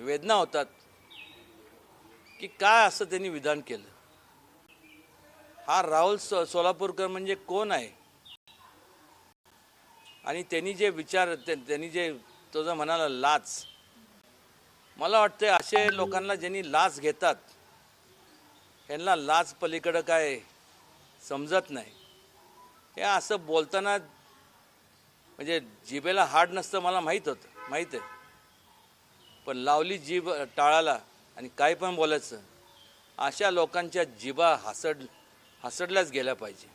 वेदना होतात की काय असं त्यांनी विधान केलं. हा राहुल सोलापूरकर म्हणजे कोण आहे आणि त्यांनी जे विचार त्यांनी जे तो जो म्हणाला लाच, मला वाटतं असे लोकांना ज्यांनी लाच घेतात यांना लाच पलीकडं काय समजत नाही. हे असं बोलताना म्हणजे जिभेला हाड नसतं मला माहीत आहे, पण लावली जीभ टाळाला आणि काय पण बोलायचं. अशा लोकांच्या जिभा हसडल्याच गेल्या पाहिजे.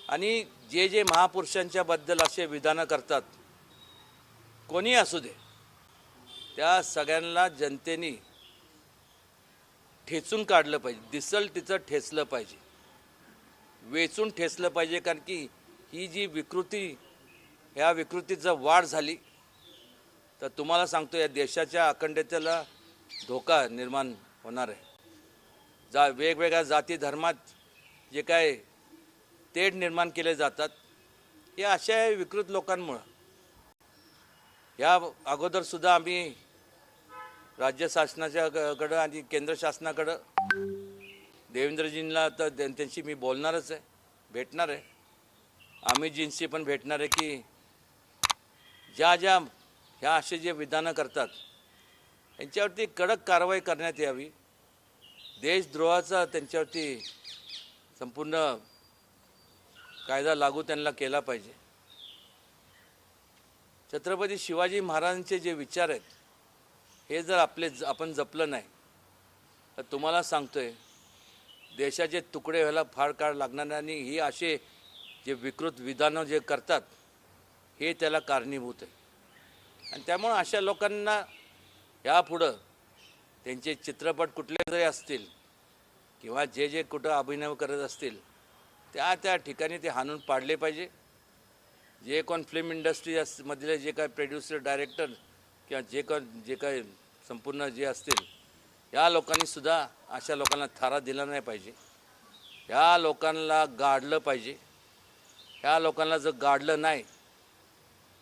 आणि जे जे महापुरुषांच्या बद्दल असे विधानं करतात, कोणी असू दे, त्या सगळ्यांना जनतेने ठेचून काढलं पाहिजे. दिसल तिचं ठेचलं पाहिजे, वेचून ठेचलं पाहिजे. कारण की ही जी विकृती, ह्या विकृतीचं वाढ झाली तर तुम्हाला सांगतो या देशाच्या अखंडतेला धोका निर्माण होणार आहे. वेगवेगळ्या जाती धर्मात जे काय तेढ निर्माण केले जातात हे अशा विकृत लोकांमुळं. या अगोदरसुद्धा आम्ही राज्य शासनाच्याकडं आणि केंद्र शासनाकडं देवेंद्रजींना तर त्यांची मी बोलणारच आहे, भेटणार आहे. अमितजींशी पण भेटणार आहे की ज्या ह्या असे जे विधानं करतात त्यांच्यावरती कडक कारवाई करण्यात यावी. देशद्रोहाचा त्यांच्यावरती संपूर्ण कायदा लागू त्यांना केला पाहिजे. छत्रपती शिवाजी महाराजांचे जे विचार आहेत हे जर आपण जपलं नाही तर तुम्हाला सांगतोय देशाचे तुकडे व्हायला फार काळ लागणार नाही. आणि ही असे जे विकृत विधानं जे करतात हे त्याला कारणीभूत आहे. आणि त्यामुळं अशा लोकांना यापुढं त्यांचे चित्रपट कुठले जरी असतील किंवा जे जे कुठं अभिनय करत असतील त्या ठिकाणी ते हाणून पाडले पाहिजे. जे कोण फिल्म इंडस्ट्रीमधले जे काय प्रोड्युसर, डायरेक्टर किंवा जे काय संपूर्ण जे असतील या लोकांनीसुद्धा अशा लोकांना थारा दिला नाही पाहिजे. ह्या लोकांना गाडलं पाहिजे. ह्या लोकांना जर गाडलं नाही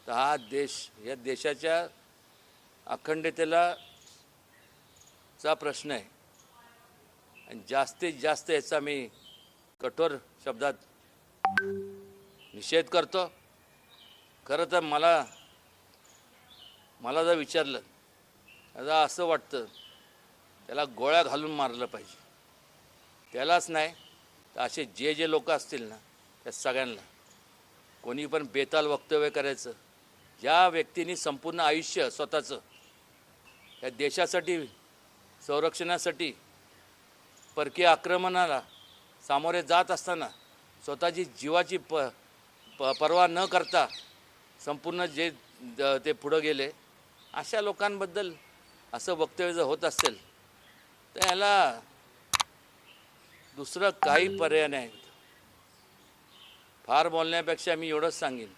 तर हा देश, या देशाच्या अखंडतेला चा प्रश्न आहे. आणि जास्तीत जास्त याचा मी कठोर शब्दात निषेध करतो. खरं तर मला जर विचारलं तर असं वाटतं त्याला गोळ्या घालून मारलं पाहिजे. त्यालाच नाही तर असे जे लोक असतील ना त्या सगळ्यांना, कोणी पण बेताल वक्तव्य करायचं, ज्या व्यक्तींनी संपूर्ण आयुष्य स्वतःचं या देशासाठी संरक्षणासाठी परकीय आक्रमणाला सामोरे जात असताना स्वतःची जीवाची पर्वा न करता संपूर्ण जे ते पुढं गेले, अशा लोकांबद्दल असं वक्तव्य जर होत असेल तर याला दुसरं काही पर्याय नाही. फार बोलण्यापेक्षा मी एवढंच सांगेन